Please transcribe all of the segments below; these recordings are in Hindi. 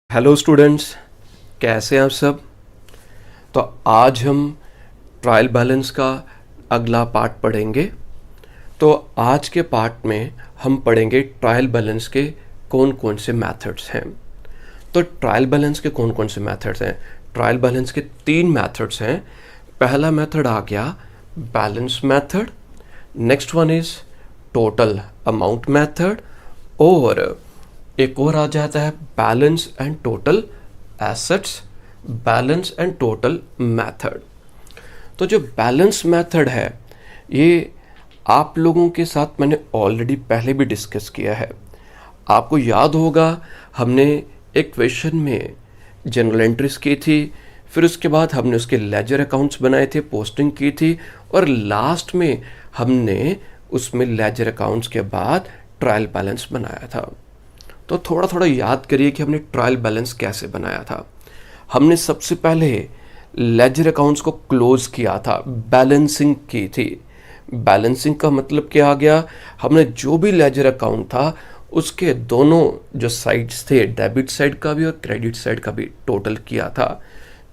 हेलो स्टूडेंट्स, कैसे हैं आप सब। तो आज हम ट्रायल बैलेंस का अगला पार्ट पढ़ेंगे। तो आज के पार्ट में हम पढ़ेंगे ट्रायल बैलेंस के कौन कौन से मेथड्स हैं। तो ट्रायल बैलेंस के कौन कौन से मेथड्स हैं। ट्रायल बैलेंस के 3 मेथड्स हैं। पहला मेथड आ गया balance method, next one is total amount method, और एक और आ जाता है balance and total assets, balance and total method. तो जो बैलेंस मेथड है ये आप लोगों के साथ मैंने ऑलरेडी पहले भी डिस्कस किया है। आपको याद होगा हमने एक क्वेश्चन में जनरल एंट्रीज की थी, फिर उसके बाद हमने उसके लेजर अकाउंट्स बनाए थे, पोस्टिंग की थी, और लास्ट में हमने उसमें लेजर अकाउंट्स के बाद ट्रायल बैलेंस बनाया था। तो थोड़ा थोड़ा याद करिए कि हमने ट्रायल बैलेंस कैसे बनाया था। हमने सबसे पहले लेजर अकाउंट्स को क्लोज किया था, बैलेंसिंग की थी। बैलेंसिंग का मतलब क्या आ गया, हमने जो भी लेजर अकाउंट था उसके दोनों जो साइड्स थे, डेबिट साइड का भी और क्रेडिट साइड का भी टोटल किया था।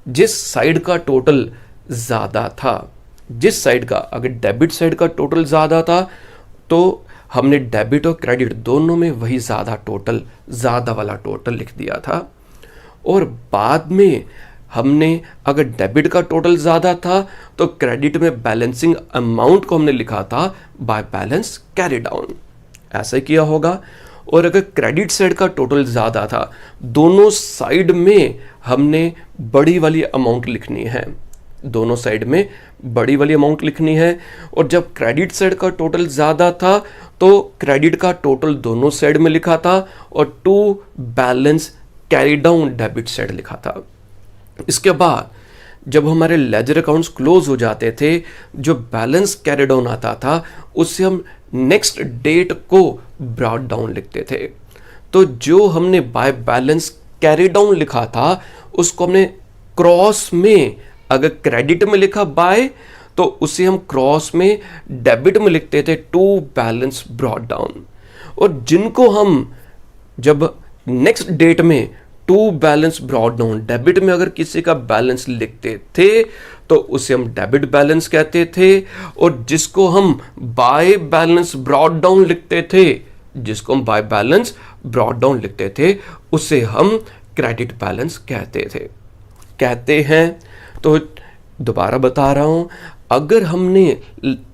जिस साइड का टोटल ज़्यादा था, जिस साइड का, अगर डेबिट साइड का टोटल ज़्यादा था तो हमने डेबिट और क्रेडिट दोनों में वही ज़्यादा वाला टोटल लिख दिया था। और बाद में हमने अगर डेबिट का टोटल ज़्यादा था तो क्रेडिट में बैलेंसिंग अमाउंट को हमने लिखा था बाय बैलेंस कैरी डाउन, ऐसे किया होगा। और अगर क्रेडिट साइड का टोटल ज़्यादा था, दोनों साइड में हमने बड़ी वाली अमाउंट लिखनी है, दोनों साइड में बड़ी वाली अमाउंट लिखनी है। और जब क्रेडिट साइड का टोटल ज़्यादा था तो क्रेडिट का टोटल दोनों साइड में लिखा था और to balance carry down debit side लिखा था। इसके बाद जब हमारे लेजर अकाउंट्स क्लोज हो जाते थे, जो बैलेंस कैरी डाउन आता था उससे हम नेक्स्ट डेट को ब्रॉट डाउन लिखते थे। तो जो हमने बाय बैलेंस कैरी डाउन लिखा था उसको हमने क्रॉस में, अगर क्रेडिट में लिखा बाय तो उसे हम क्रॉस में डेबिट में लिखते थे टू बैलेंस ब्रॉट डाउन। और जिनको हम जब नेक्स्ट डेट में to balance brought down, debit में अगर किसी का बैलेंस लिखते थे तो उसे हम डेबिट बैलेंस कहते थे। और जिसको हम बाय बैलेंस ब्रॉट डाउन लिखते थे, जिसको हम बाय बैलेंस ब्रॉट डाउन लिखते थे उसे हम क्रेडिट बैलेंस कहते हैं। तो दोबारा बता रहा हूं, अगर हमने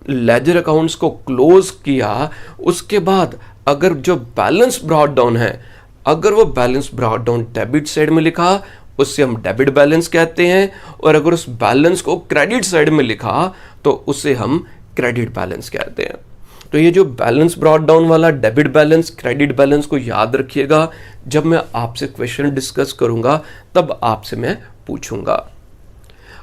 लेजर अकाउंट्स को क्लोज किया, उसके बाद अगर जो बैलेंस ब्रॉट डाउन है, अगर वो balance brought down debit side में लिखा उससे हम डेबिट बैलेंस कहते हैं, और अगर उस बैलेंस को क्रेडिट साइड में लिखा तो उसे हम क्रेडिट बैलेंस कहते हैं। तो ये जो बैलेंस ब्रॉट डाउन वाला डेबिट बैलेंस, क्रेडिट बैलेंस को याद रखिएगा, जब मैं आपसे क्वेश्चन डिस्कस करूंगा तब आपसे मैं पूछूंगा।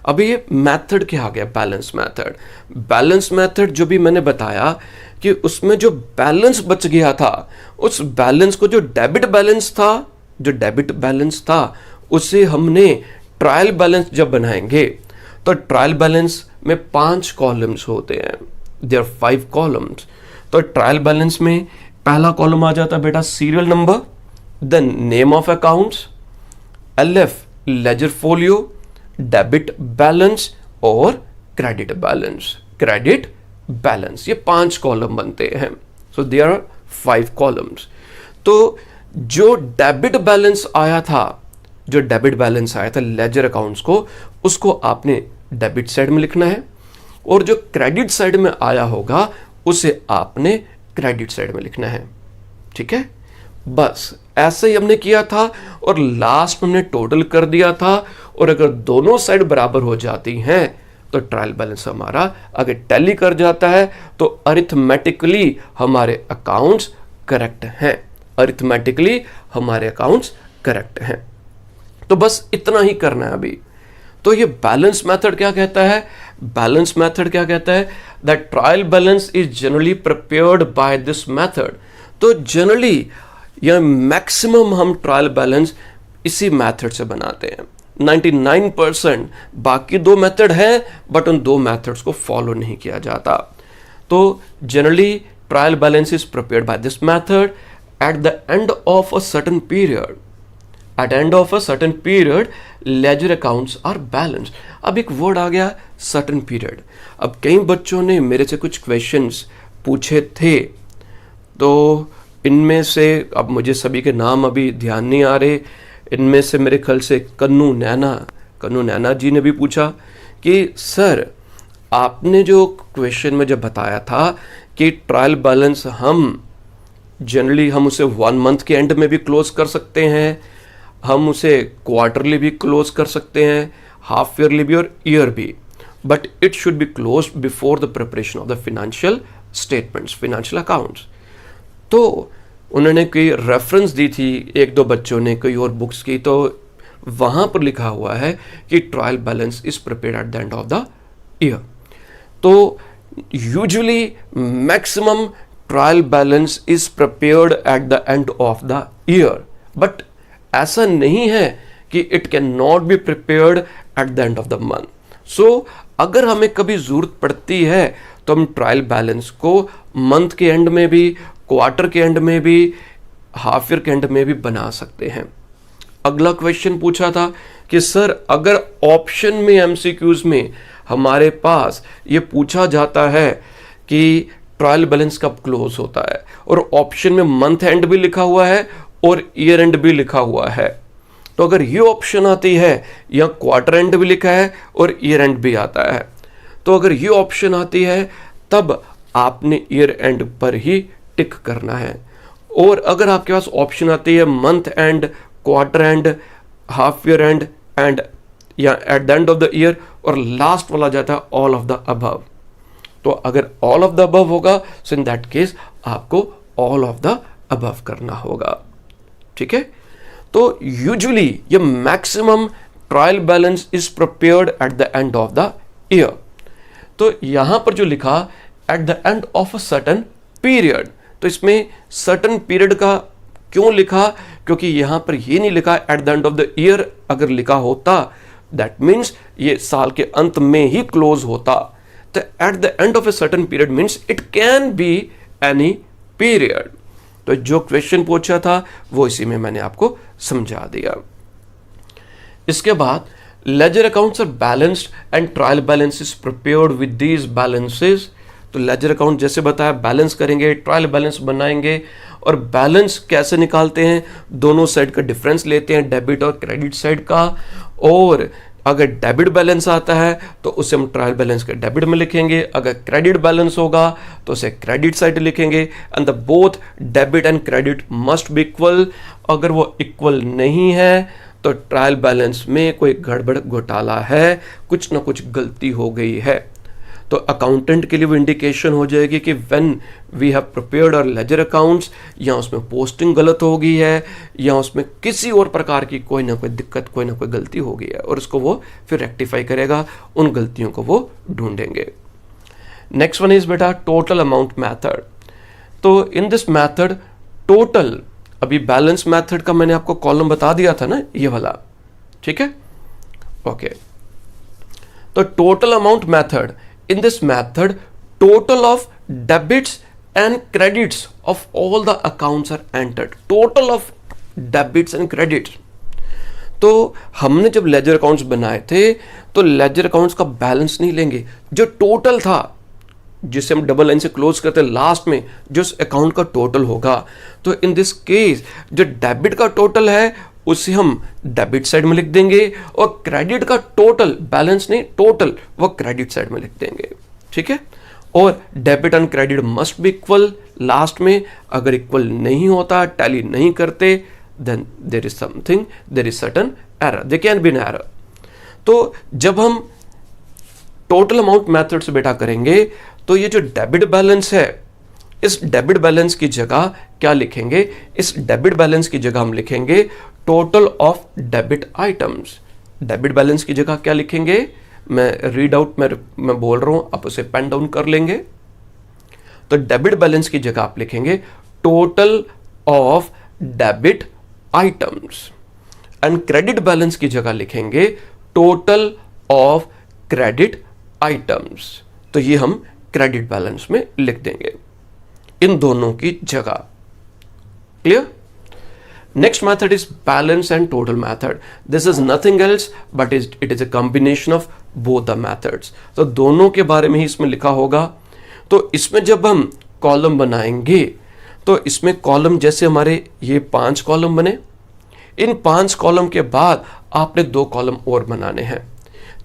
अभी ये मेथड क्या आ गया, बैलेंस मेथड। बैलेंस मेथड जो भी मैंने बताया कि उसमें जो बैलेंस बच गया था, उस बैलेंस को, जो डेबिट बैलेंस था उसे हमने ट्रायल बैलेंस जब बनाएंगे तो ट्रायल बैलेंस में 5 कॉलम्स होते हैं, देयर 5 कॉलम्स। तो ट्रायल बैलेंस में पहला कॉलम आ जाता है बेटा serial number, then name of accounts, LF ledger folio, debit balance और क्रेडिट बैलेंस। ये 5 कॉलम बनते हैं। So there are 5 columns. तो जो डेबिट बैलेंस आया था लेजर अकाउंट्स को, उसको आपने डेबिट साइड में लिखना है, और जो क्रेडिट साइड में आया होगा उसे आपने क्रेडिट साइड में लिखना है। ठीक है, बस ऐसे ही हमने किया था और लास्ट में हमने टोटल कर दिया था। और अगर दोनों साइड बराबर हो जाती हैं तो ट्रायल बैलेंस हमारा अगर टैली कर जाता है तो अरिथमेटिकली हमारे अकाउंट्स करेक्ट हैं। तो बस इतना ही करना है अभी। तो ये बैलेंस मेथड क्या कहता है, that trial balance is generally prepared by this method. तो जनरली या मैक्सिमम हम ट्रायल बैलेंस इसी मेथड से बनाते हैं। 99% बाकी 2 मेथड हैं बट उन 2 मेथड्स को फॉलो नहीं किया जाता। तो generally trial balance is prepared by this method at the end of a certain period. At end of a certain period ledger accounts are balanced. अब एक वर्ड आ गया सर्टेन पीरियड। अब कई बच्चों ने मेरे से कुछ क्वेश्चंस पूछे थे, तो इनमें से अब मुझे सभी के नाम अभी ध्यान नहीं आ रहे। इनमें से मेरे ख्याल से कन्नू नैना जी ने भी पूछा कि सर आपने जो क्वेश्चन में जब बताया था कि ट्रायल बैलेंस हम जनरली हम उसे 1 मंथ के एंड में भी क्लोज कर सकते हैं, हम उसे क्वार्टरली भी क्लोज कर सकते हैं, हाफ ईयरली भी और ईयर भी, but it should be close before the preparation of the financial statements, financial accounts. तो उन्होंने कोई रेफरेंस दी थी, एक दो बच्चों ने कोई और बुक्स की, तो वहाँ पर लिखा हुआ है कि trial balance is prepared at the end of the year. तो usually maximum trial balance is prepared at the end of the year, but ऐसा नहीं है कि it can not be prepared at the end of the month. So अगर हमें कभी जरूरत पड़ती है तो हम ट्रायल बैलेंस को मंथ के एंड में भी, क्वार्टर के एंड में भी, हाफ ईयर के एंड में भी बना सकते हैं। अगला क्वेश्चन पूछा था कि सर अगर ऑप्शन में एमसीक्यूज में हमारे पास ये पूछा जाता है कि ट्रायल बैलेंस कब क्लोज होता है और ऑप्शन में मंथ एंड भी लिखा हुआ है और ईयर एंड भी लिखा हुआ है, तो अगर ये ऑप्शन आती है या क्वार्टर एंड भी लिखा है और ईयर एंड भी आता है, तो अगर ये ऑप्शन आती है तब आपने ईयर एंड पर ही टिक करना है। और अगर आपके पास ऑप्शन आती है month end, quarter end, half year end end या at the end of the year और लास्ट वाला जाता है ऑल ऑफ द अबव, तो अगर ऑल ऑफ द अबव होगा सो इन दैट केस आपको ऑल ऑफ द अबव करना होगा। ठीक है, तो यूजुअली ये maximum trial balance is prepared at the end of the year. तो यहां पर जो लिखा eight the end of a certain period, तो इसमें सर्टेन पीरियड का क्यों लिखा, क्योंकि यहां पर ये नहीं लिखा eight the end of the year. अगर लिखा होता दैट मीन्स ये साल के अंत में ही क्लोज होता, तो eight the end of a certain period means it can be any period. तो जो क्वेश्चन पूछा था वो इसी में मैंने आपको समझा दिया। इसके बाद ledger accounts are balanced and trial balance is prepared with these balances. तो लेजर अकाउंट जैसे बताया बैलेंस करेंगे, ट्रायल बैलेंस बनाएंगे, और बैलेंस कैसे निकालते हैं, दोनों साइड का डिफरेंस लेते हैं, डेबिट और क्रेडिट साइड का, और अगर डेबिट बैलेंस आता है तो उसे हम ट्रायल बैलेंस के डेबिट में लिखेंगे, अगर क्रेडिट बैलेंस होगा तो उसे क्रेडिट साइड लिखेंगे, and the both debit and credit must be equal. अगर वो इक्वल नहीं है तो ट्रायल बैलेंस में कोई गड़बड़ घोटाला है, कुछ ना कुछ गलती हो गई है। तो अकाउंटेंट के लिए वो इंडिकेशन हो जाएगी कि when we have prepared our ledger accounts, या उसमें पोस्टिंग गलत हो गई है या उसमें किसी और प्रकार की कोई ना कोई दिक्कत, कोई ना कोई गलती हो गई है, और उसको वो फिर रेक्टिफाई करेगा, उन गलतियों को वो ढूंढेंगे। नेक्स्ट वन इज बेटा टोटल अमाउंट मैथड। तो इन दिस मैथड टोटल, अभी बैलेंस मैथड का मैंने आपको कॉलम बता दिया था ना, ये वाला, ठीक है, ओके। तो total amount method, in this method total of debits and credits of all the accounts are entered, total of debits and credits। तो हमने जब लेजर अकाउंट्स बनाए थे तो लेजर अकाउंट्स का बैलेंस नहीं लेंगे, जो टोटल था जिसे हम डबल लाइन से क्लोज करते हैं लास्ट में, जो अकाउंट का टोटल होगा, तो इन दिस केस जो डेबिट का टोटल है उसे हम डेबिट साइड में लिख देंगे, और क्रेडिट का टोटल, बैलेंस नहीं टोटल, वो क्रेडिट साइड में लिख देंगे। ठीक है, और debit and credit must be equal last में। अगर इक्वल नहीं होता, टैली नहीं करते, then there is something, there is certain error, they can be an error. तो जब हम टोटल अमाउंट मेथड से बेटा करेंगे तो ये जो डेबिट बैलेंस है, इस डेबिट बैलेंस की जगह क्या लिखेंगे, इस डेबिट बैलेंस की जगह हम लिखेंगे total of debit items. Debit balance की जगह क्या लिखेंगे, मैं रीड आउट मैं बोल रहा हूं, आप उसे पेन डाउन कर लेंगे। तो डेबिट बैलेंस की जगह आप लिखेंगे total of debit items, and credit balance की जगह लिखेंगे टोटल ऑफ क्रेडिट आइटम्स। तो ये हम क्रेडिट बैलेंस में लिख देंगे इन दोनों की जगह। Clear? Next method is balance and total method. This is nothing else but it is a combination of both the methods. तो दोनों के बारे में ही इसमें लिखा होगा। तो इसमें जब हम कॉलम बनाएंगे तो इसमें कॉलम जैसे हमारे ये 5 कॉलम बने, इन 5 कॉलम के बाद आपने 2 कॉलम और बनाने हैं।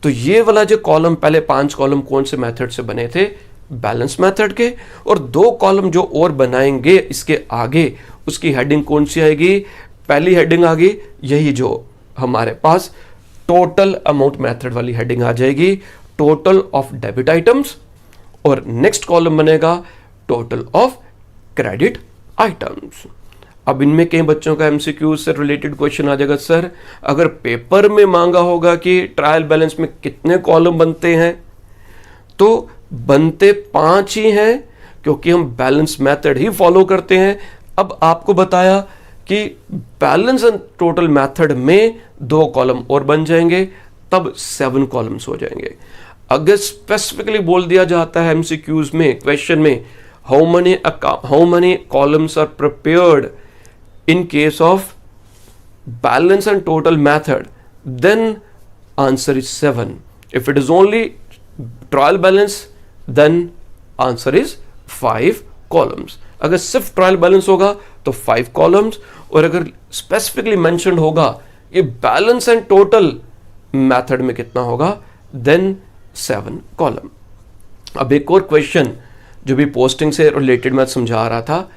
तो ये वाला जो कॉलम, पहले 5 कॉलम कौन से मेथड से बने थे? बैलेंस मेथड के। और 2 कॉलम जो और बनाएंगे इसके आगे, उसकी हेडिंग कौन सी आएगी? पहली हेडिंग आ गई यही जो हमारे पास टोटल अमाउंट मेथड वाली हेडिंग आ जाएगी, टोटल ऑफ डेबिट आइटम्स। और नेक्स्ट कॉलम बनेगा टोटल ऑफ क्रेडिट आइटम्स। अब इनमें कई बच्चों का एमसीक्यू से रिलेटेड क्वेश्चन आ जाएगा, सर अगर पेपर में मांगा होगा कि ट्रायल बैलेंस में कितने कॉलम बनते हैं, तो बनते 5 ही हैं क्योंकि हम बैलेंस मेथड ही फॉलो करते हैं। अब आपको बताया कि बैलेंस एंड टोटल मेथड में 2 कॉलम और बन जाएंगे, तब 7 कॉलम्स हो जाएंगे। अगर स्पेसिफिकली बोल दिया जाता है एमसीक्यूज में, क्वेश्चन में, how many columns are prepared in case of balance and total method, then answer is 7. If it is only trial balance, then answer is 5 columns. अगर सिर्फ ट्रायल बैलेंस होगा तो 5 कॉलम्स, और अगर स्पेसिफिकली मेंशन्ड होगा ये बैलेंस एंड टोटल मेथड में कितना होगा, देन 7 कॉलम। अब एक और क्वेश्चन जो भी पोस्टिंग से रिलेटेड मैं समझा रहा था,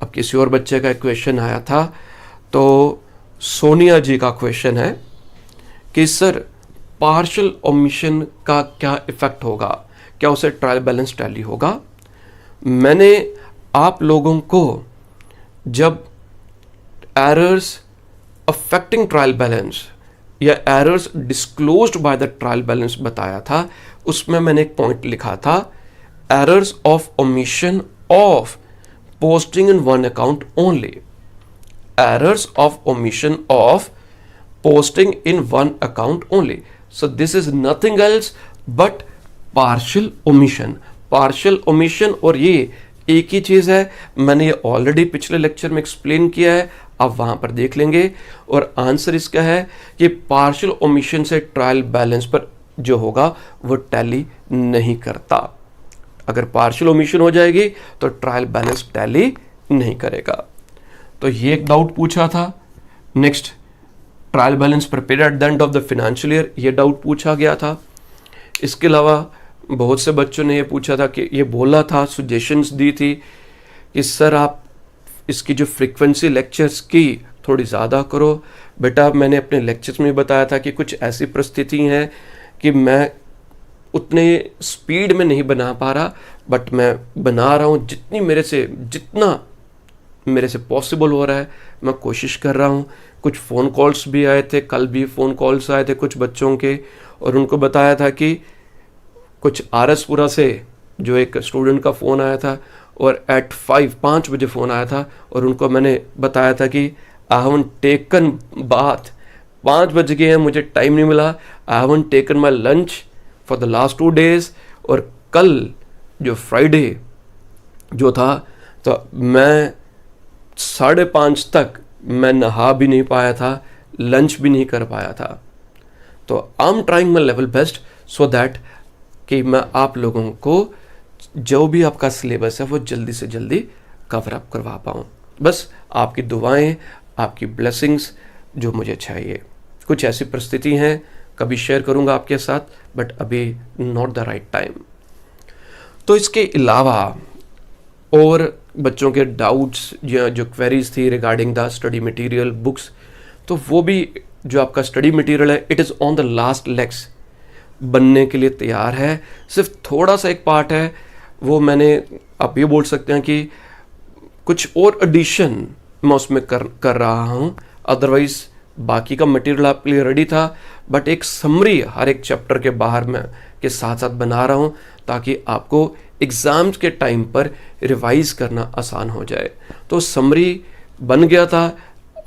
अब किसी और बच्चे का एक क्वेश्चन आया था, तो सोनिया जी का क्वेश्चन है कि सर पार्शियल ओमिशन का क्या इफेक्ट होगा, क्या उसे ट्रायल बैलेंस टैली होगा? मैंने आप लोगों को जब एरर्स अफेक्टिंग ट्रायल बैलेंस या errors disclosed by the trial balance बताया था, उसमें मैंने एक पॉइंट लिखा था, errors of omission of posting in one account only. Errors of omission of posting in one account only. So this is nothing else but partial omission. Partial omission और ये एक ही चीज है, मैंने ये ऑलरेडी पिछले लेक्चर में एक्सप्लेन किया है, आप वहां पर देख लेंगे। और आंसर इसका है कि पार्शियल ओमिशन से ट्रायल बैलेंस पर जो होगा वो टैली नहीं करता। अगर पार्शियल ओमिशन हो जाएगी तो ट्रायल बैलेंस टैली नहीं करेगा। तो ये एक डाउट पूछा था। Next, trial balance prepare eight the end of the financial year, ये डाउट पूछा गया था। इसके अलावा बहुत से बच्चों ने ये पूछा था कि ये बोला था, सजेशंस दी थी कि सर आप इसकी जो फ्रीक्वेंसी लेक्चर्स की थोड़ी ज़्यादा करो। बेटा मैंने अपने लेक्चर्स में बताया था कि कुछ ऐसी परिस्थिति हैं कि मैं उतने स्पीड में नहीं बना पा रहा, बट मैं बना रहा हूँ जितना मेरे से पॉसिबल हो रहा है, मैं कोशिश कर रहा हूँ। कुछ फ़ोन कॉल्स भी आए थे, कल भी फ़ोन कॉल्स आए थे कुछ बच्चों के, और उनको बताया था कि कुछ आरएसपुरा से जो एक स्टूडेंट का फ़ोन आया था और एट 5 बजे फ़ोन आया था, और उनको मैंने बताया था कि आई हैवंट टेकन बाथ, 5 बज गए हैं, मुझे टाइम नहीं मिला, I haven't taken my lunch for the last 2 days। और कल जो फ्राइडे जो था, तो मैं 5:30 तक मैं नहा भी नहीं पाया था, लंच भी नहीं कर पाया था। तो I am trying my level best so that कि मैं आप लोगों को जो भी आपका सिलेबस है वो जल्दी से जल्दी कवर अप करवा पाऊँ। बस आपकी दुआएं, आपकी ब्लेसिंग्स जो मुझे चाहिए। कुछ ऐसी परिस्थिति हैं, कभी शेयर करूंगा आपके साथ, बट अभी नॉट द राइट टाइम। तो इसके अलावा और बच्चों के डाउट्स या जो क्वेरीज थी regarding the study material books, तो वो भी जो आपका स्टडी मटेरियल है it is on the last legs, बनने के लिए तैयार है। सिर्फ थोड़ा सा एक पार्ट है, वो मैंने आप ये बोल सकते हैं कि कुछ और एडिशन मैं उसमें कर रहा हूँ। अदरवाइज बाकी का मटेरियल आपके लिए रेडी था, बट एक समरी हर एक चैप्टर के बाहर में के साथ साथ बना रहा हूँ ताकि आपको एग्ज़ाम्स के टाइम पर रिवाइज करना आसान हो जाए। तो समरी बन गया था,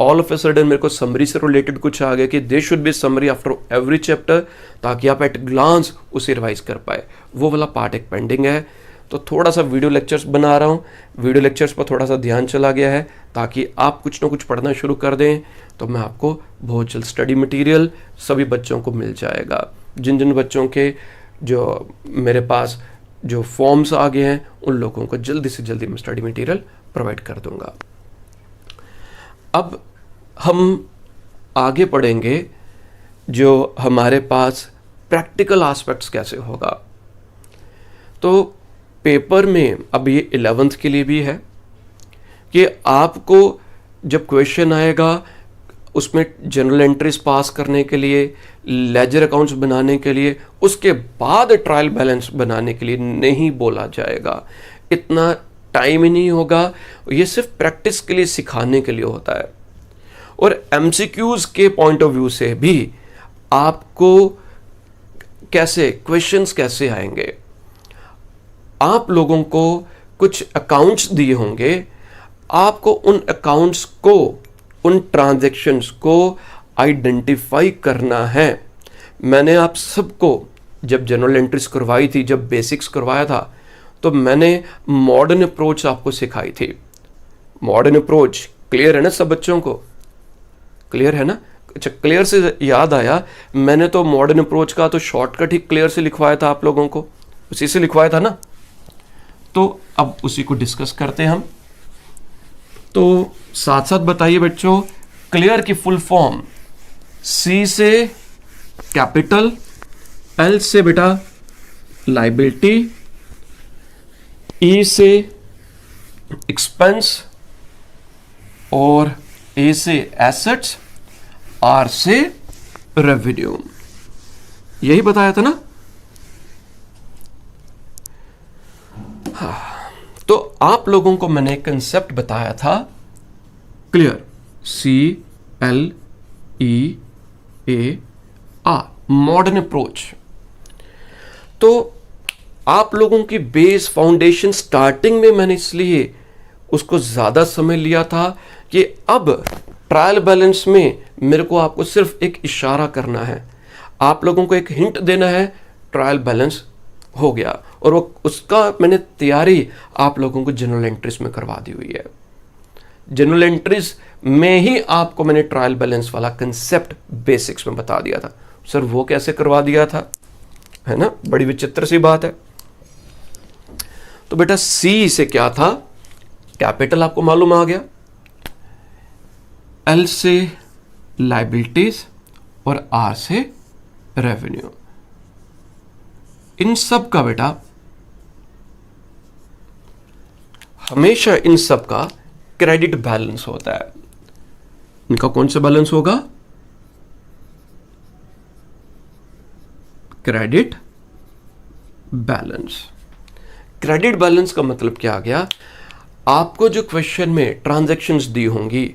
ऑल ऑफ ए सडन मेरे को समरी से रिलेटेड कुछ आ गया कि they should be summary after every chapter, ताकि आप एट ग्लांस उसे रिवाइज कर पाए। वो वाला पार्ट एक पेंडिंग है, तो थोड़ा सा वीडियो लेक्चर्स बना रहा हूँ, वीडियो लेक्चर्स पर थोड़ा सा ध्यान चला गया है ताकि आप कुछ ना कुछ पढ़ना शुरू कर दें, तो मैं आपको बहुत जल्द स्टडी मटेरियल सभी बच्चों को मिल जाएगा। जिन जिन बच्चों के जो मेरे पास जो फॉर्म्स आ गए हैं उन लोगों को जल्दी से जल्दी मैं स्टडी मटेरियल प्रोवाइड कर दूंगा। अब हम आगे पढ़ेंगे जो हमारे पास प्रैक्टिकल एस्पेक्ट्स कैसे होगा। तो पेपर में अब ये 11th के लिए भी है कि आपको जब क्वेश्चन आएगा उसमें जनरल एंट्रीज पास करने के लिए, लेजर अकाउंट्स बनाने के लिए, उसके बाद ट्रायल बैलेंस बनाने के लिए नहीं बोला जाएगा। इतना टाइम ही नहीं होगा, ये सिर्फ प्रैक्टिस के लिए सिखाने के लिए होता है। और एमसीक्यूज के पॉइंट ऑफ व्यू से भी आपको कैसे क्वेश्चंस कैसे आएंगे, आप लोगों को कुछ अकाउंट्स दिए होंगे, आपको उन अकाउंट्स को, उन ट्रांजैक्शंस को आइडेंटिफाई करना है। मैंने आप सबको जब जनरल एंट्रीज करवाई थी, जब बेसिक्स करवाया था, तो मैंने मॉडर्न अप्रोच आपको सिखाई थी। मॉडर्न अप्रोच क्लियर है ना सब बच्चों को? क्लियर है ना? अच्छा, क्लियर से याद आया, मैंने तो मॉडर्न अप्रोच का तो शॉर्टकट ही क्लियर से लिखवाया था आप लोगों को, उसी से लिखवाया था ना। तो अब उसी को डिस्कस करते हैं हम। तो साथ साथ बताइए बच्चों, क्लियर की फुल फॉर्म, सी से कैपिटल, एल से बेटा लायबिलिटी, ई से एक्सपेंस और ए से एसेट्स, आर से रेवेन्यू। यही बताया था ना? हाँ, तो आप लोगों को मैंने कंसेप्ट बताया था क्लियर, CLEAR, मॉडर्न अप्रोच। तो आप लोगों की बेस फाउंडेशन स्टार्टिंग में मैंने इसलिए उसको ज्यादा समय लिया था कि अब ट्रायल बैलेंस में मेरे को आपको सिर्फ एक इशारा करना है, आप लोगों को एक हिंट देना है, ट्रायल बैलेंस हो गया। और वो उसका मैंने तैयारी आप लोगों को जनरल एंट्रीज में करवा दी हुई है। जनरल एंट्रीज में ही आपको मैंने ट्रायल बैलेंस वाला कंसेप्ट बेसिक्स में बता दिया था। सर वो कैसे करवा दिया था, है ना? बड़ी विचित्र सी बात है। तो बेटा सी से क्या था, कैपिटल आपको मालूम आ गया, एल से लायबिलिटीज और आर से रेवेन्यू। इन सब का बेटा हमेशा इन सब का क्रेडिट बैलेंस होता है। इनका कौन सा बैलेंस होगा? Credit balance. क्रेडिट बैलेंस का मतलब क्या आ गया? आपको जो क्वेश्चन में ट्रांजैक्शंस दी होंगी,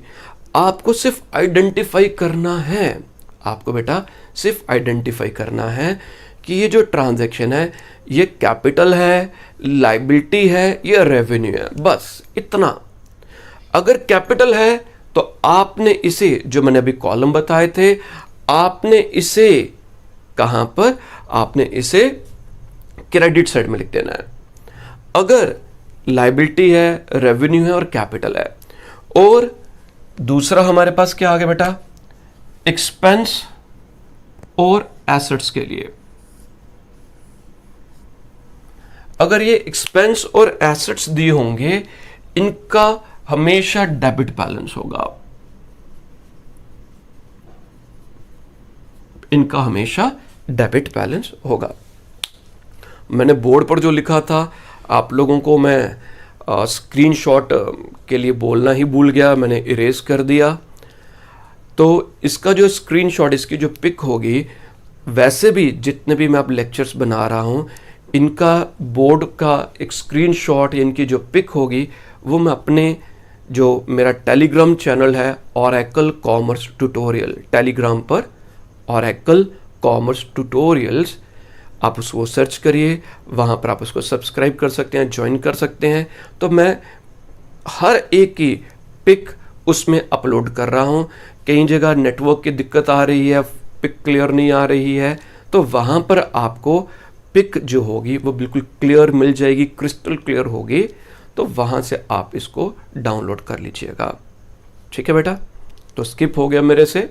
आपको सिर्फ आइडेंटिफाई करना है, आपको बेटा सिर्फ आइडेंटिफाई करना है कि ये जो ट्रांजैक्शन है ये कैपिटल है, लायबिलिटी है या रेवेन्यू है, बस इतना। अगर कैपिटल है तो आपने इसे, जो मैंने अभी कॉलम बताए थे, आपने इसे कहां पर, आपने इसे क्रेडिट साइड में लिख देना है। अगर लायबिलिटी है, रेवेन्यू है और कैपिटल है, और दूसरा हमारे पास क्या आ गया बेटा, एक्सपेंस और एसेट्स के लिए, अगर ये एक्सपेंस और एसेट्स दिए होंगे, इनका हमेशा डेबिट बैलेंस होगा, इनका हमेशा डेबिट बैलेंस होगा। मैंने बोर्ड पर जो लिखा था आप लोगों को मैं स्क्रीनशॉट के लिए बोलना ही भूल गया, मैंने इरेज कर दिया। तो इसका जो स्क्रीनशॉट, इसकी जो पिक होगी, वैसे भी जितने भी मैं अब लेक्चर्स बना रहा हूं, इनका बोर्ड का एक स्क्रीनशॉट या इनकी जो पिक होगी वो मैं अपने जो मेरा टेलीग्राम चैनल है ओरेकल कॉमर्स ट्यूटोरियल, टेलीग्राम पर ओरेकल कॉमर्स ट्यूटोरियल्स, आप उसको सर्च करिए, वहाँ पर आप उसको सब्सक्राइब कर सकते हैं, ज्वाइन कर सकते हैं। तो मैं हर एक की पिक उसमें अपलोड कर रहा हूँ। कई जगह नेटवर्क की दिक्कत आ रही है, पिक क्लियर नहीं आ रही है, तो वहाँ पर आपको पिक जो होगी वो बिल्कुल क्लियर मिल जाएगी, क्रिस्टल क्लियर होगी, तो वहाँ से आप इसको डाउनलोड कर लीजिएगा। ठीक है बेटा, तो स्किप हो गया मेरे से।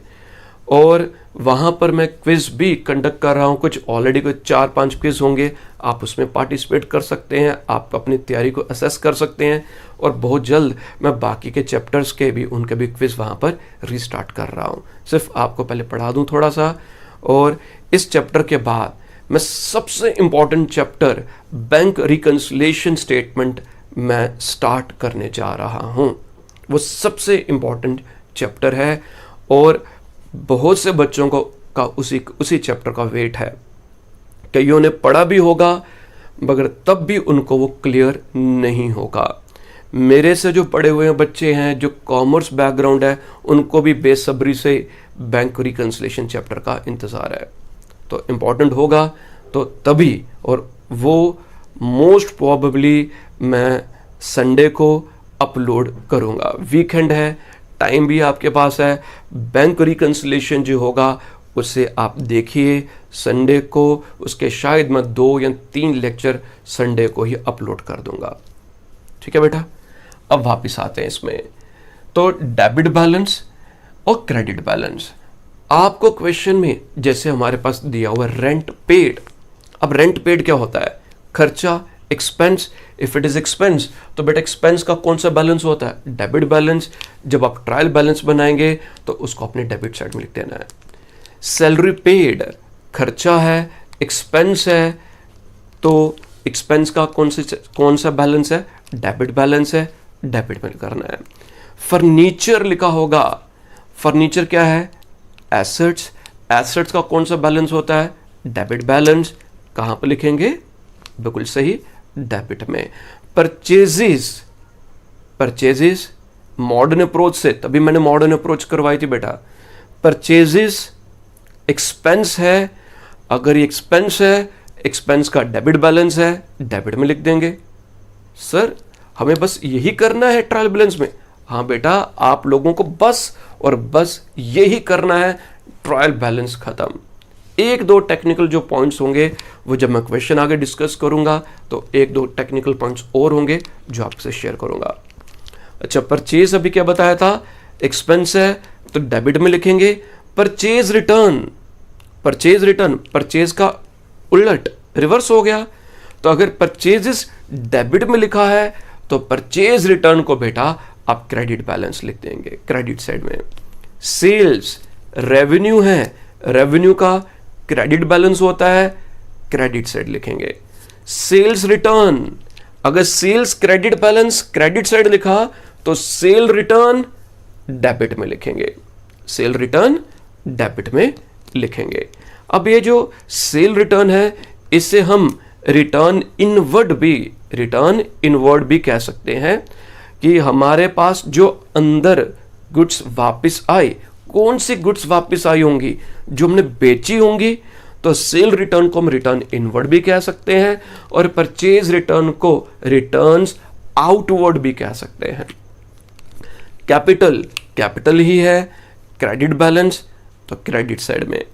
और वहाँ पर मैं क्विज़ भी कंडक्ट कर रहा हूँ, कुछ ऑलरेडी कुछ 4-5 क्विज़ होंगे, आप उसमें पार्टिसिपेट कर सकते हैं, आप अपनी तैयारी को असेस कर सकते हैं। और बहुत जल्द मैं बाकी के चैप्टर्स के भी उनके भी क्विज़ वहाँ पर रीस्टार्ट कर रहा हूँ। सिर्फ आपको पहले पढ़ा दूँ थोड़ा सा, और इस चैप्टर के बाद मैं सबसे important chapter bank reconciliation statement मैं स्टार्ट करने जा रहा हूँ। वो सबसे इम्पॉर्टेंट चैप्टर है और बहुत से बच्चों को का उसी चैप्टर का वेट है। कईयों ने पढ़ा भी होगा मगर तब भी उनको वो क्लियर नहीं होगा। मेरे से जो पढ़े हुए बच्चे हैं, जो कॉमर्स बैकग्राउंड है, उनको भी बेसब्री से बैंक रिकन्सिलिएशन चैप्टर का इंतज़ार है। तो इम्पॉर्टेंट होगा तो तभी, और वो मोस्ट प्रोबेबली मैं संडे को अपलोड करूँगा। वीकेंड है, टाइम भी आपके पास है। बैंक रिकन्सिलिएशन जो होगा उसे आप देखिए संडे को, उसके शायद मैं 2 या 3 लेक्चर संडे को ही अपलोड कर दूंगा। ठीक है बेटा, अब वापस आते हैं इसमें। तो डेबिट बैलेंस और क्रेडिट बैलेंस, आपको क्वेश्चन में जैसे हमारे पास दिया हुआ रेंट पेड। अब रेंट पेड क्या होता है? खर्चा, expense. If it is expense तो बेटा एक्सपेंस का कौन सा बैलेंस होता है? Debit balance. जब आप ट्रायल बैलेंस बनाएंगे तो उसको अपने डेबिट साइड में लिख देना है। सैलरी पेड खर्चा है, एक्सपेंस है, तो एक्सपेंस का कौन सा बैलेंस है? डेबिट बैलेंस है, डेबिट में करना है। फर्नीचर लिखा होगा, फर्नीचर क्या है? एसेट्स। एसेट्स का कौन सा बैलेंस होता है? Debit balance. कहां पर लिखेंगे? बिल्कुल सही, डेबिट में। परचेजेस, परचेजेस मॉडर्न अप्रोच से, तभी मैंने मॉडर्न अप्रोच करवाई थी बेटा। परचेजेस एक्सपेंस है, अगर ये एक्सपेंस है, एक्सपेंस का डेबिट बैलेंस है, डेबिट में लिख देंगे। सर हमें बस यही करना है ट्रायल बैलेंस में? हाँ बेटा, आप लोगों को बस और बस यही करना है, ट्रायल बैलेंस खत्म। 1-2 टेक्निकल जो पॉइंट्स होंगे वो जब मैं क्वेश्चन आगे डिस्कस करूंगा तो 1-2 टेक्निकल पॉइंट्स और होंगे जो आपसे शेयर करूंगा। अच्छा, परचेज अभी क्या बताया था? एक्सपेंस है तो डेबिट में लिखेंगे। Purchase return, purchase return, purchase का उलट रिवर्स हो गया। तो अगर परचेजेस डेबिट में लिखा है तो परचेज रिटर्न को बेटा आप क्रेडिट बैलेंस लिख देंगे, क्रेडिट साइड में। सेल्स रेवेन्यू है, रेवेन्यू का क्रेडिट बैलेंस होता है, क्रेडिट साइड लिखेंगे। सेल्स रिटर्न, अगर sales credit balance credit side लिखा तो सेल रिटर्न डेबिट में लिखेंगे, सेल रिटर्न डेबिट में लिखेंगे। अब ये जो सेल रिटर्न है इससे हम रिटर्न इनवर्ड भी कह सकते हैं कि हमारे पास जो अंदर गुड्स वापस आई, कौन सी गुड्स वापस आई होंगी? जो हमने बेची होंगी। तो सेल रिटर्न को हम रिटर्न इनवर्ड भी कह सकते हैं और परचेज रिटर्न को रिटर्न्स आउटवर्ड भी कह सकते हैं। कैपिटल, कैपिटल ही है, क्रेडिट बैलेंस तो क्रेडिट साइड में।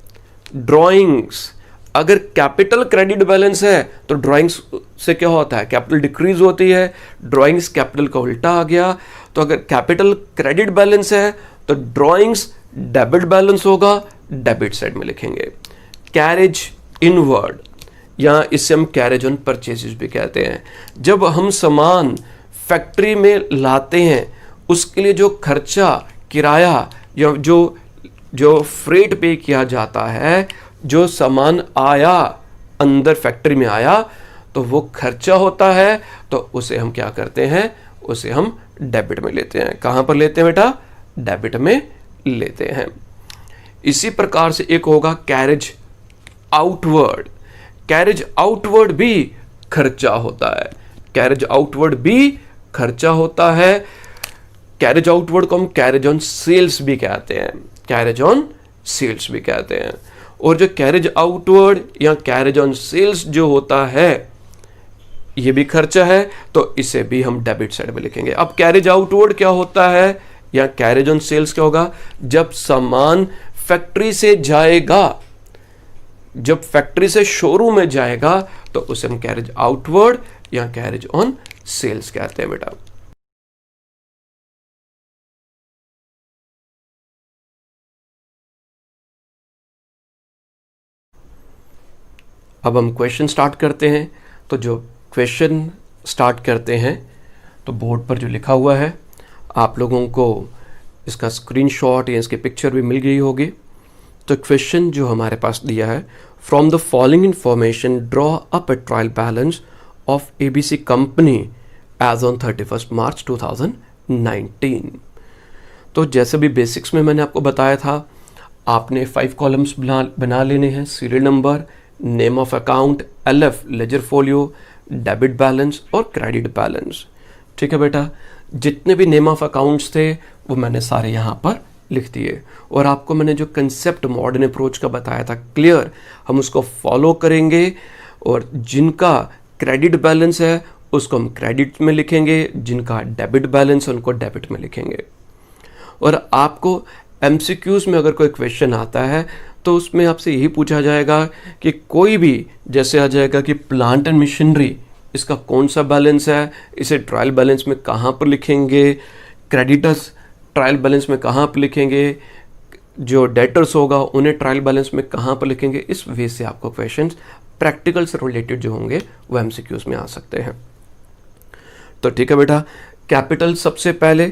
ड्राइंग्स, अगर कैपिटल क्रेडिट बैलेंस है तो ड्राइंग्स से क्या होता है? कैपिटल डिक्रीज होती है, ड्राइंग्स कैपिटल का उल्टा आ गया। तो अगर कैपिटल क्रेडिट बैलेंस है तो ड्राइंग्स डेबिट बैलेंस होगा, डेबिट साइड में लिखेंगे। कैरेज इनवर्ड, या इससे हम कैरेज ऑन परचेजेस भी कहते हैं। जब हम सामान फैक्ट्री में लाते हैं उसके लिए जो खर्चा, किराया या जो फ्रेट पे किया जाता है, जो सामान आया अंदर फैक्ट्री में आया तो वो खर्चा होता है, तो उसे हम क्या करते हैं? उसे हम डेबिट में लेते हैं। कहां पर लेते हैं बेटा? डेबिट में लेते हैं। इसी प्रकार से एक होगा कैरेज आउटवर्ड। कैरेज आउटवर्ड भी खर्चा होता है, कैरेज आउटवर्ड भी खर्चा होता है। कैरेज आउटवर्ड को हम कैरेज ऑन सेल्स भी कहते हैं, कैरेज ऑन सेल्स भी कहते हैं। और जो कैरेज आउटवर्ड या कैरेज ऑन सेल्स जो होता है ये भी खर्चा है, तो इसे भी हम डेबिट साइड में लिखेंगे। अब कैरेज आउटवर्ड क्या होता है या कैरेज ऑन सेल्स क्या होगा? जब सामान फैक्ट्री से जाएगा, जब फैक्ट्री से शोरूम में जाएगा तो उसे हम कैरेज आउटवर्ड या कैरेज ऑन सेल्स कहते हैं बेटा। अब हम क्वेश्चन स्टार्ट करते हैं। तो जो क्वेश्चन स्टार्ट करते हैं तो बोर्ड पर जो लिखा हुआ है आप लोगों को इसका स्क्रीनशॉट या इसकी पिक्चर भी मिल गई होगी। तो क्वेश्चन जो हमारे पास दिया है, from the following information draw up a trial balance of ABC company as on 31 March 2019। तो जैसे भी बेसिक्स में मैंने आपको बताया था, आपने 5 कॉलम्स बना लेने हैं, serial number, name of account, LF laser folio, debit balance और क्रेडिट बैलेंस। ठीक है बेटा, जितने भी नेम ऑफ अकाउंट्स थे वो मैंने सारे यहाँ पर लिख दिए, और आपको मैंने जो कंसेप्ट मॉडर्न अप्रोच का बताया था क्लियर, हम उसको फॉलो करेंगे। और जिनका क्रेडिट बैलेंस है उसको हम क्रेडिट में लिखेंगे, जिनका डेबिट बैलेंस है उनको डेबिट में लिखेंगे। और आपको एमसीक्यूज में अगर कोई क्वेश्चन आता है तो उसमें आपसे यही पूछा जाएगा कि कोई भी, जैसे आ जाएगा कि प्लांट एंड मशीनरी, इसका कौन सा बैलेंस है, इसे ट्रायल बैलेंस में कहाँ पर लिखेंगे, क्रेडिटर्स ट्रायल बैलेंस में कहाँ पर लिखेंगे, जो डेटर्स होगा उन्हें ट्रायल बैलेंस में कहाँ पर लिखेंगे। इस वे से आपको क्वेश्चंस प्रैक्टिकल से रिलेटेड जो होंगे वो एमसीक्यूज में आ सकते हैं। तो ठीक है बेटा, कैपिटल सबसे पहले,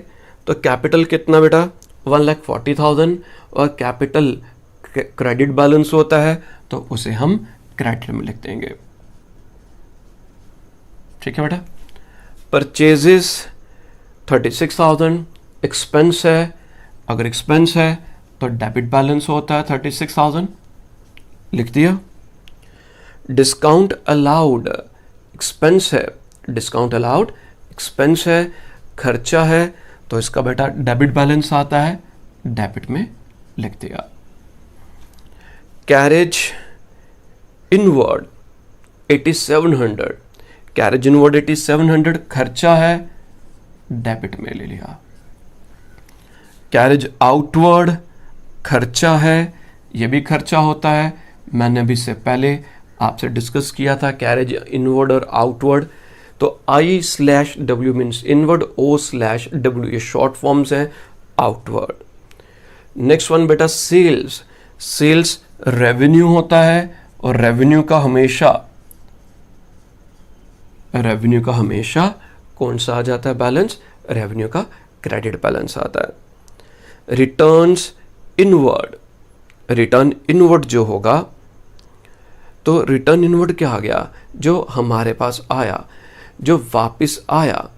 तो कैपिटल कितना बेटा 1,40,000, और कैपिटल क्रेडिट बैलेंस होता है तो उसे हम क्रेडिट में लिख देंगे। ठीक है बेटा, परचेजेस 36,000, एक्सपेंस है, अगर एक्सपेंस है तो डेबिट बैलेंस होता है 36,000, लिख दिया। डिस्काउंट अलाउड एक्सपेंस है, डिस्काउंट अलाउड एक्सपेंस है, खर्चा है तो इसका बेटा डेबिट बैलेंस आता है, डेबिट में लिख दिया। कैरेज इनवर्ड 8700, कैरेज इनवर्ड 8700 खर्चा है, डेबिट में ले लिया। कैरेज आउटवर्ड खर्चा है, ये भी खर्चा होता है, मैंने अभी से पहले आपसे डिस्कस किया था कैरेज इनवर्ड और आउटवर्ड। तो I/W मीन्स इनवर्ड, O/W ये शॉर्ट फॉर्म्स हैं आउटवर्ड। नेक्स्ट वन बेटा सेल्स, सेल्स रेवेन्यू होता है, और रेवेन्यू का हमेशा कौन सा आ जाता है बैलेंस, रेवेन्यू का क्रेडिट बैलेंस आता है। रिटर्न्स इनवर्ड, रिटर्न इनवर्ड जो होगा, तो रिटर्न इनवर्ड क्या आ गया, जो हमारे पास आया, जो वापस आया,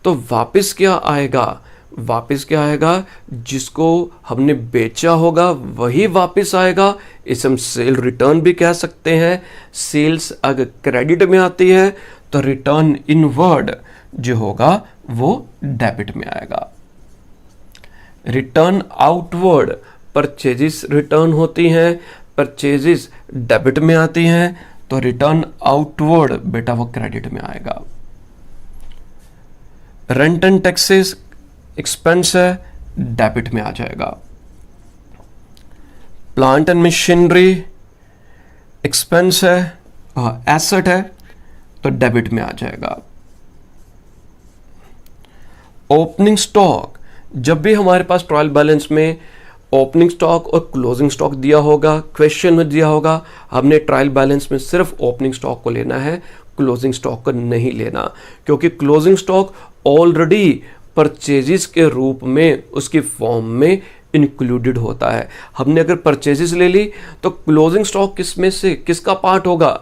तो वापस क्या आएगा, वापस क्या आएगा, जिसको हमने बेचा होगा वही वापस आएगा। इसे हम सेल रिटर्न भी कह सकते हैं। सेल्स अगर क्रेडिट में आती है तो रिटर्न इनवर्ड जो होगा वो डेबिट में आएगा। रिटर्न आउटवर्ड, परचेजेस रिटर्न होती हैं, परचेजेस डेबिट में आती हैं, तो रिटर्न आउटवर्ड बेटा वो क्रेडिट में आएगा। रेंट एंड टैक्सेस एक्सपेंस है, डेबिट में आ जाएगा। प्लांट एंड मशीनरी एक्सपेंस है, एसेट है, तो डेबिट में आ जाएगा। ओपनिंग स्टॉक, जब भी हमारे पास ट्रायल बैलेंस में ओपनिंग स्टॉक और क्लोजिंग स्टॉक दिया होगा, क्वेश्चन में दिया होगा, हमने ट्रायल बैलेंस में सिर्फ ओपनिंग स्टॉक को लेना है, क्लोजिंग स्टॉक को नहीं लेना, क्योंकि क्लोजिंग स्टॉक ऑलरेडी परचेजेस के रूप में उसकी फॉर्म में इंक्लूडेड होता है। हमने अगर परचेजेस ले ली तो क्लोजिंग स्टॉक किसमें से किसका पार्ट होगा,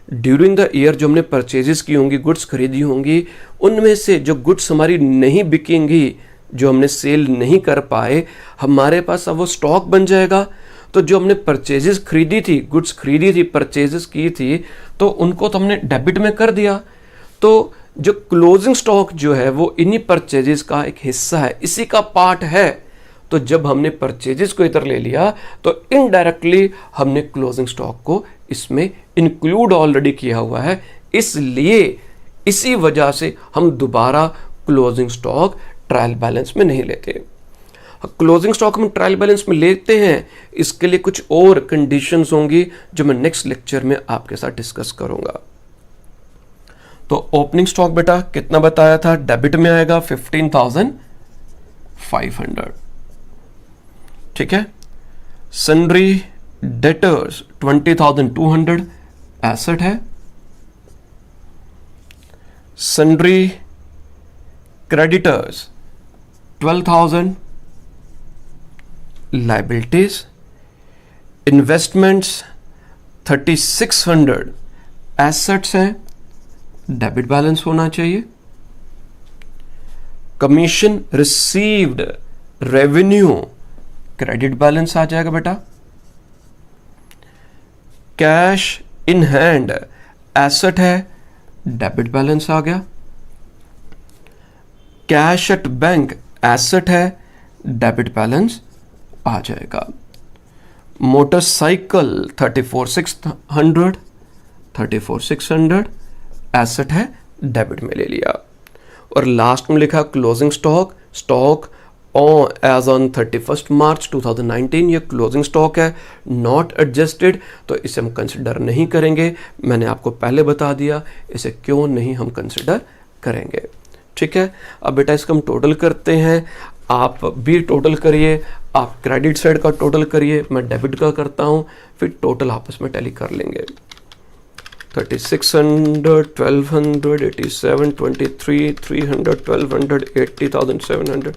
ड्यूरिंग द ईयर जो हमने परचेजेस की होंगी, गुड्स खरीदी होंगी, उनमें से जो गुड्स हमारी नहीं बिकेंगी, जो हमने सेल नहीं कर पाए, हमारे पास अब वो स्टॉक बन जाएगा। तो जो हमने परचेजेस खरीदी थी, गुड्स खरीदी थी, परचेजेस की थी, तो उनको तो हमने डेबिट में कर दिया। तो जो क्लोजिंग स्टॉक जो है वो इन्हीं परचेजेस का एक हिस्सा है, इसी का पार्ट है। तो जब हमने परचेजेस को इधर ले लिया तो इनडायरेक्टली हमने क्लोजिंग स्टॉक को इसमें इंक्लूड ऑलरेडी किया हुआ है, इसलिए इसी वजह से हम दोबारा क्लोजिंग स्टॉक ट्रायल बैलेंस में नहीं लेते। क्लोजिंग स्टॉक हम ट्रायल बैलेंस में लेते हैं, इसके लिए कुछ और कंडीशंस होंगी जो मैं नेक्स्ट लेक्चर में आपके साथ डिस्कस करूंगा। तो ओपनिंग स्टॉक बेटा कितना बताया था, डेबिट में आएगा 15,500, ठीक है। सन्ड्री डेटर्स 20,200 एसेट है। Sundry creditors 12,000 liabilities. Investments 3,600 assets हैं, डेबिट बैलेंस होना चाहिए। Commission received revenue credit balance आ जाएगा बेटा। कैश इन हैंड एसेट है, डेबिट बैलेंस आ गया। कैश एट बैंक एसेट है, डेबिट बैलेंस आ जाएगा। मोटरसाइकिल 34,600 एसेट है, डेबिट में ले लिया। और लास्ट में लिखा closing stock as on 31 March 2019, ये क्लोजिंग स्टॉक है, नॉट एडजस्टेड, तो इसे हम कंसिडर नहीं करेंगे। मैंने आपको पहले बता दिया इसे क्यों नहीं हम कंसिडर करेंगे, ठीक है। अब बेटा इसका हम टोटल करते हैं, आप भी टोटल करिए, आप क्रेडिट साइड का टोटल करिए, मैं डेबिट का करता हूं, फिर टोटल आपस में टैली कर लेंगे। 3,600, 1,200, 87, 23, 300, 1,200, 80,700,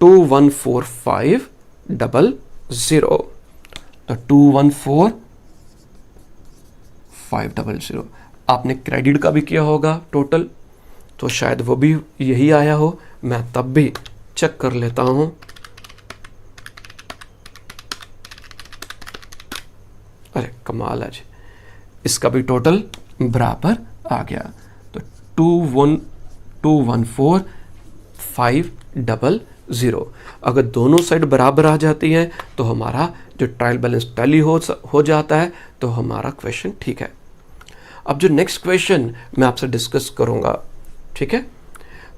2,14,500, तो 2,14,500 आपने क्रेडिट का भी किया होगा टोटल, तो शायद वो भी यही आया हो, मैं तब भी चेक कर लेता हूं। अरे कमाल है जी, इसका भी टोटल बराबर आ गया, तो 2,14,500। अगर दोनों साइड बराबर आ जाती हैं तो हमारा जो ट्रायल बैलेंस टैली हो जाता है, तो हमारा क्वेश्चन ठीक है। अब जो नेक्स्ट क्वेश्चन मैं आपसे डिस्कस करूंगा, ठीक है,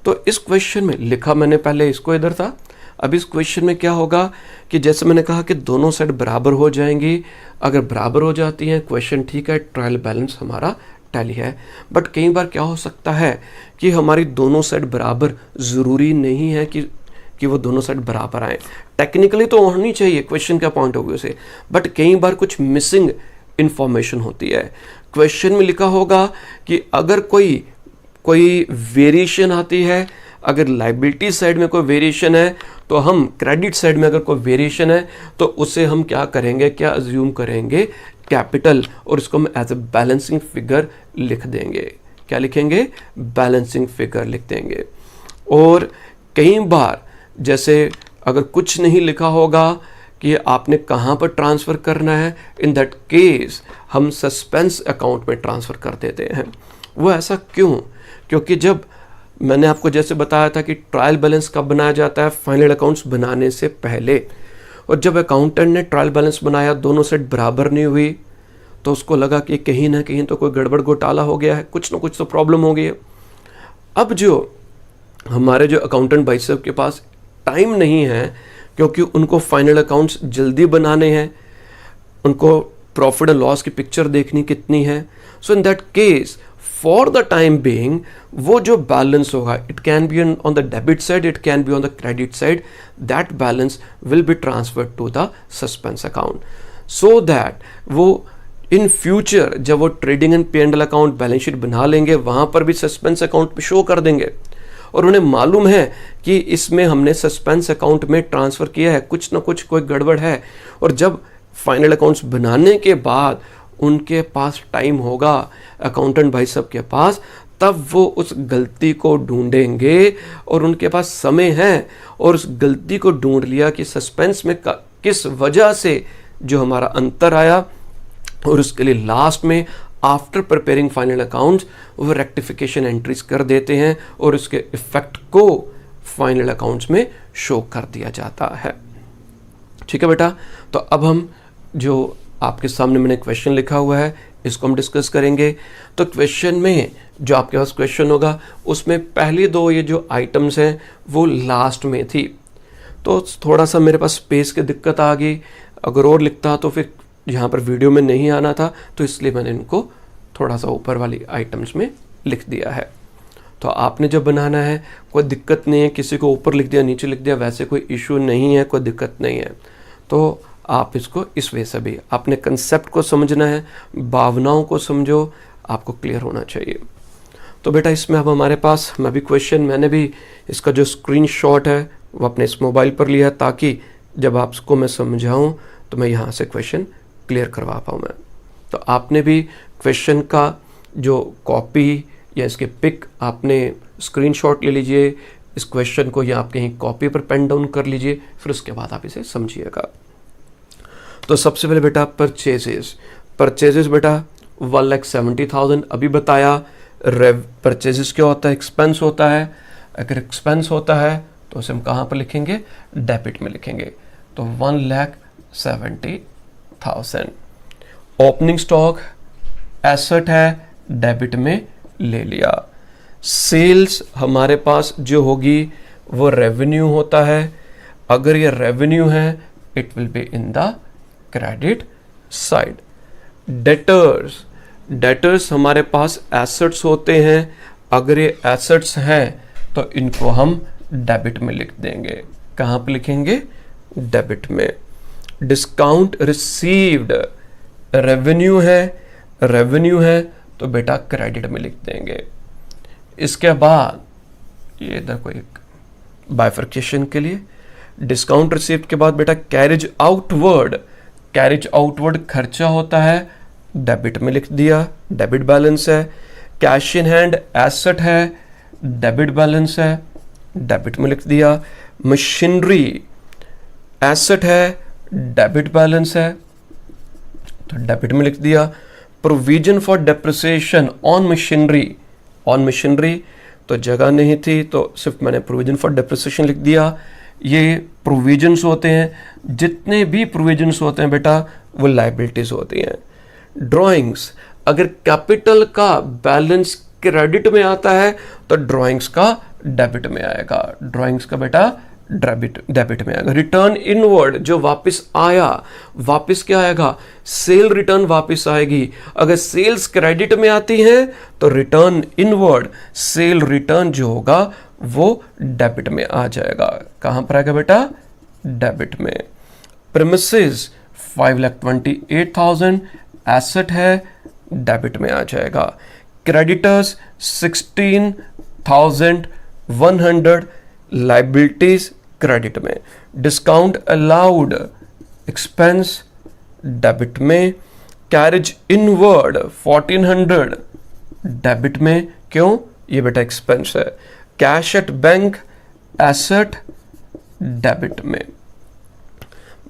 तो इस क्वेश्चन में लिखा मैंने पहले इसको इधर था। अब इस क्वेश्चन में क्या होगा कि जैसे मैंने कहा कि दोनों साइड बराबर हो जाएंगी, अगर बराबर हो जाती हैं क्वेश्चन ठीक है, ट्रायल बैलेंस हमारा टैली है। बट कई बार क्या हो सकता है कि हमारी दोनों साइड बराबर, ज़रूरी नहीं है कि वो दोनों साइड बराबर आए, टेक्निकली तो होनी चाहिए क्वेश्चन का पॉइंट ऑफ व्यू से, बट कई बार कुछ मिसिंग इंफॉर्मेशन होती है। क्वेश्चन में लिखा होगा कि अगर कोई वेरिएशन आती है, अगर लाइबिलिटी साइड में कोई वेरिएशन है, तो हम क्रेडिट साइड में अगर कोई वेरिएशन है तो उसे हम क्या करेंगे, क्या अज्यूम करेंगे, कैपिटल, और इसको हम एज ए बैलेंसिंग फिगर लिख देंगे। क्या लिखेंगे, बैलेंसिंग फिगर लिख देंगे। और कई बार जैसे अगर कुछ नहीं लिखा होगा कि आपने कहाँ पर ट्रांसफ़र करना है, इन दैट केस हम सस्पेंस अकाउंट में ट्रांसफ़र कर देते हैं। वो ऐसा क्यों, क्योंकि जब मैंने आपको जैसे बताया था कि ट्रायल बैलेंस कब बनाया जाता है, फाइनल अकाउंट्स बनाने से पहले, और जब अकाउंटेंट ने ट्रायल बैलेंस बनाया, दोनों साइड बराबर नहीं हुई, तो उसको लगा कि कहीं ना कहीं तो कोई गड़बड़ घोटाला हो गया है, कुछ ना कुछ तो प्रॉब्लम हो गई है। अब जो हमारे जो अकाउंटेंट भाई साहब के पास टाइम नहीं है, क्योंकि उनको फाइनल अकाउंट्स जल्दी बनाने हैं, उनको प्रॉफिट एंड लॉस की पिक्चर देखनी कितनी है, so in that case for the time being वो जो बैलेंस होगा, it can be on the debit side, it can be on the credit side, that balance will be transferred to the suspense account, so that वो इन फ्यूचर जब वो trading and P&L account balance sheet बना लेंगे, वहां पर भी सस्पेंस अकाउंट पे शो कर देंगे, और उन्हें मालूम है कि इसमें हमने सस्पेंस अकाउंट में ट्रांसफ़र किया है, कुछ ना कुछ कोई गड़बड़ है। और जब फाइनल अकाउंट्स बनाने के बाद उनके पास टाइम होगा, अकाउंटेंट भाई साहब के पास, तब वो उस गलती को ढूंढेंगे, और उनके पास समय है, और उस गलती को ढूंढ लिया कि सस्पेंस में किस वजह से जो हमारा अंतर आया, और उसके लिए लास्ट में आफ्टर प्रिपेयरिंग फाइनल अकाउंट्स वो रेक्टिफिकेशन एंट्रीज कर देते हैं, और उसके इफेक्ट को फाइनल अकाउंट्स में शो कर दिया जाता है। ठीक है बेटा, तो अब हम जो आपके सामने मैंने क्वेश्चन लिखा हुआ है इसको हम डिस्कस करेंगे। तो क्वेश्चन में जो आपके पास क्वेश्चन होगा उसमें पहली दो ये जो आइटम्स हैं वो लास्ट में थी, तो थोड़ा सा मेरे पास स्पेस की दिक्कत आ गई, अगर और लिखता तो फिर यहाँ पर वीडियो में नहीं आना था, तो इसलिए मैंने इनको थोड़ा सा ऊपर वाली आइटम्स में लिख दिया है। तो आपने जब बनाना है कोई दिक्कत नहीं है, किसी को ऊपर लिख दिया नीचे लिख दिया वैसे कोई इशू नहीं है, कोई दिक्कत नहीं है। तो आप इसको इस वे से भी आपने कंसेप्ट को समझना है, भावनाओं को समझो, आपको क्लियर होना चाहिए। तो बेटा इसमें अब हमारे पास मैं भी क्वेश्चन, मैंने भी इसका जो स्क्रीनशॉट है वो अपने इस मोबाइल पर लिया है, ताकि जब आपको मैं समझाऊं तो मैं यहाँ से क्वेश्चन क्लियर करवा पाऊँ मैं। तो आपने भी क्वेश्चन का जो कॉपी या इसके पिक आपने स्क्रीनशॉट ले लीजिए, इस क्वेश्चन को या आप कहीं कॉपी पर पेन डाउन कर लीजिए, फिर उसके बाद आप इसे समझिएगा। तो सबसे पहले बेटा परचेजेस बेटा 1,70,000 अभी बताया। परचेजेस क्या होता है? एक्सपेंस होता है। अगर एक्सपेंस होता है तो उसे हम कहाँ पर लिखेंगे? डेबिट में लिखेंगे। तो 1,70,000। ओपनिंग स्टॉक एसेट है, डेबिट में ले लिया। सेल्स हमारे पास जो होगी वो रेवेन्यू होता है। अगर ये रेवेन्यू है it will be in the credit side. Debtors हमारे पास एसेट्स होते हैं। अगर ये एसेट्स हैं तो इनको हम डेबिट में लिख देंगे। कहाँ पे लिखेंगे? डेबिट में। डिस्काउंट रिसीव्ड रेवेन्यू है तो बेटा क्रेडिट में लिख देंगे। इसके बाद ये इधर कोई एक बाइफर्केशन के लिए डिस्काउंट रिसीव्ड के बाद बेटा कैरेज आउटवर्ड खर्चा होता है, डेबिट में लिख दिया, डेबिट बैलेंस है। कैश इन हैंड एसेट है, डेबिट बैलेंस है, डेबिट में लिख दिया। मशीनरी एसेट है, डेबिट बैलेंस है, तो डेबिट में लिख दिया। Provision for depreciation on machinery तो जगह नहीं थी तो सिर्फ मैंने प्रोविजन फॉर डेप्रिसिएशन लिख दिया। ये प्रोविजंस होते हैं, जितने भी प्रोविजंस होते हैं बेटा वो लायबिलिटीज होती हैं। ड्राइंग्स, अगर कैपिटल का बैलेंस क्रेडिट में आता है तो ड्राइंग्स का डेबिट में आएगा, ड्राइंग्स का बेटा डेबिट में आएगा। रिटर्न इनवर्ड जो वापस आया, वापस क्या आएगा? सेल रिटर्न वापस आएगी। अगर सेल्स क्रेडिट में आती है तो रिटर्न इनवर्ड सेल रिटर्न जो होगा वो डेबिट में आ जाएगा। कहां पर आएगा बेटा? डेबिट में। प्रीमिसेस 5,28,000 एसेट है, डेबिट में आ जाएगा। क्रेडिटर्स 16,100 लाइबिलिटीज क्रेडिट में। डिस्काउंट अलाउड एक्सपेंस डेबिट में। कैरेज इनवर्ड 1,400 डेबिट में। क्यों? ये बेटा एक्सपेंस है। Cash at bank asset debit में।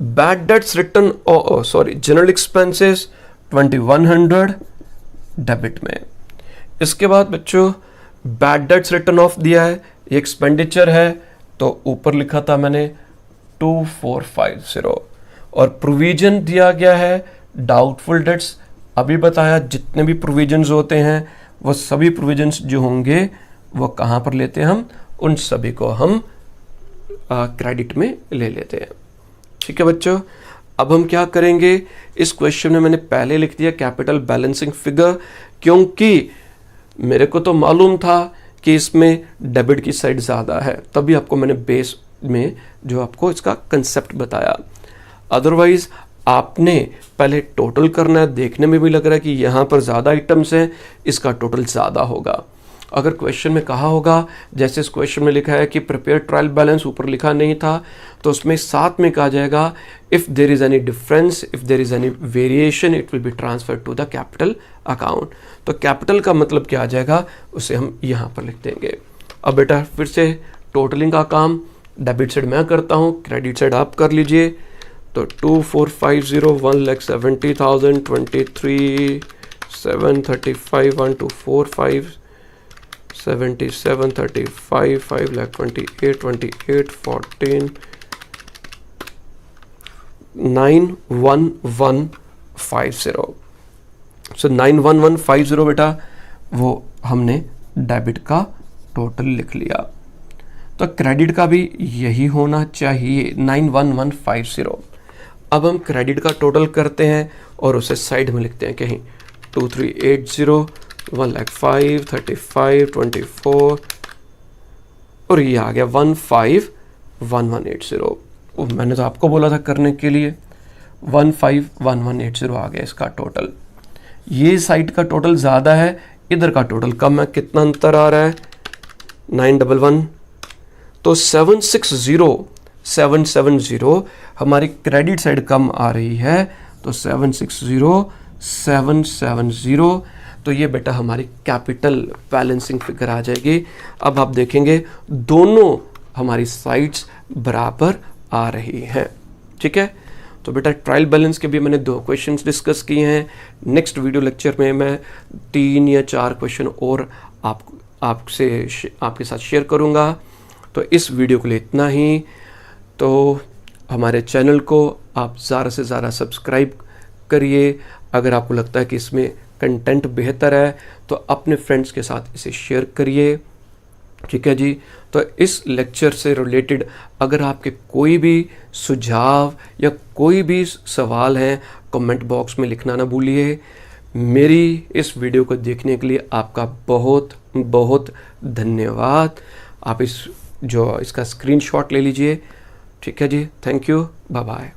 Bad debts return general expenses 2,100 debit में। इसके बाद बच्चों बैड डेट्स रिटर्न ऑफ दिया है, ये एक्सपेंडिचर है तो ऊपर लिखा था मैंने 2,450। और प्रोविजन दिया गया है डाउटफुल डेट्स, अभी बताया जितने भी प्रोविजंस होते हैं वो सभी प्रोविजंस जो होंगे वो कहाँ पर लेते हैं हम? उन सभी को हम क्रेडिट में ले लेते हैं। ठीक है बच्चों, अब हम क्या करेंगे? इस क्वेश्चन में मैंने पहले लिख दिया कैपिटल बैलेंसिंग फिगर, क्योंकि मेरे को तो मालूम था कि इसमें डेबिट की साइड ज़्यादा है, तभी आपको मैंने बेस में जो आपको इसका कंसेप्ट बताया। अदरवाइज आपने पहले टोटल करना है, देखने में भी लग रहा है कि यहाँ पर ज़्यादा आइटम्स हैं, इसका टोटल ज़्यादा होगा। अगर क्वेश्चन में कहा होगा, जैसे इस क्वेश्चन में लिखा है कि प्रिपेयर ट्रायल बैलेंस, ऊपर लिखा नहीं था, तो उसमें साथ में कहा जाएगा if there is any difference, if there is any variation it will be transfer to the capital account. तो कैपिटल का मतलब क्या आ जाएगा, उसे हम यहाँ पर लिख देंगे। अब बेटा फिर से टोटलिंग का काम डेबिट साइड मैं करता हूँ, क्रेडिट साइड आप कर लीजिए। तो 2,450 1,70,000 23,735 1,245 77,35 5,28,28 14 9,1150। सो 9,1150 बेटा वो हमने डेबिट का टोटल लिख लिया। तो क्रेडिट का भी यही होना चाहिए 9,1150। अब हम क्रेडिट का टोटल करते हैं और उसे साइड में लिखते हैं कहीं 2380 1,05,000 35 24 और ये आ गया 151180। मैंने तो आपको बोला था करने के लिए। 151180 आ गया इसका टोटल। ये साइड का टोटल ज़्यादा है, इधर का टोटल कम है। कितना अंतर आ रहा है? 911। तो 760 हमारी क्रेडिट साइड कम आ रही है, तो 760 तो ये बेटा हमारी कैपिटल बैलेंसिंग फिगर आ जाएगी। अब आप देखेंगे दोनों हमारी साइड्स बराबर आ रही हैं। ठीक है, तो बेटा ट्रायल बैलेंस के भी मैंने 2 क्वेश्चंस डिस्कस किए हैं। नेक्स्ट वीडियो लेक्चर में मैं 3 या 4 क्वेश्चन और आपके साथ शेयर करूंगा। तो इस वीडियो के लिए इतना ही। तो हमारे चैनल को आप ज़्यादा से ज़्यादा सब्सक्राइब करिए। अगर आपको लगता है कि इसमें कंटेंट बेहतर है तो अपने फ्रेंड्स के साथ इसे शेयर करिए। ठीक है जी। तो इस लेक्चर से रिलेटेड अगर आपके कोई भी सुझाव या कोई भी सवाल हैं, कमेंट बॉक्स में लिखना ना भूलिए। मेरी इस वीडियो को देखने के लिए आपका बहुत बहुत धन्यवाद। आप इसका स्क्रीनशॉट ले लीजिए। ठीक है जी, थैंक यू, बाय बाय।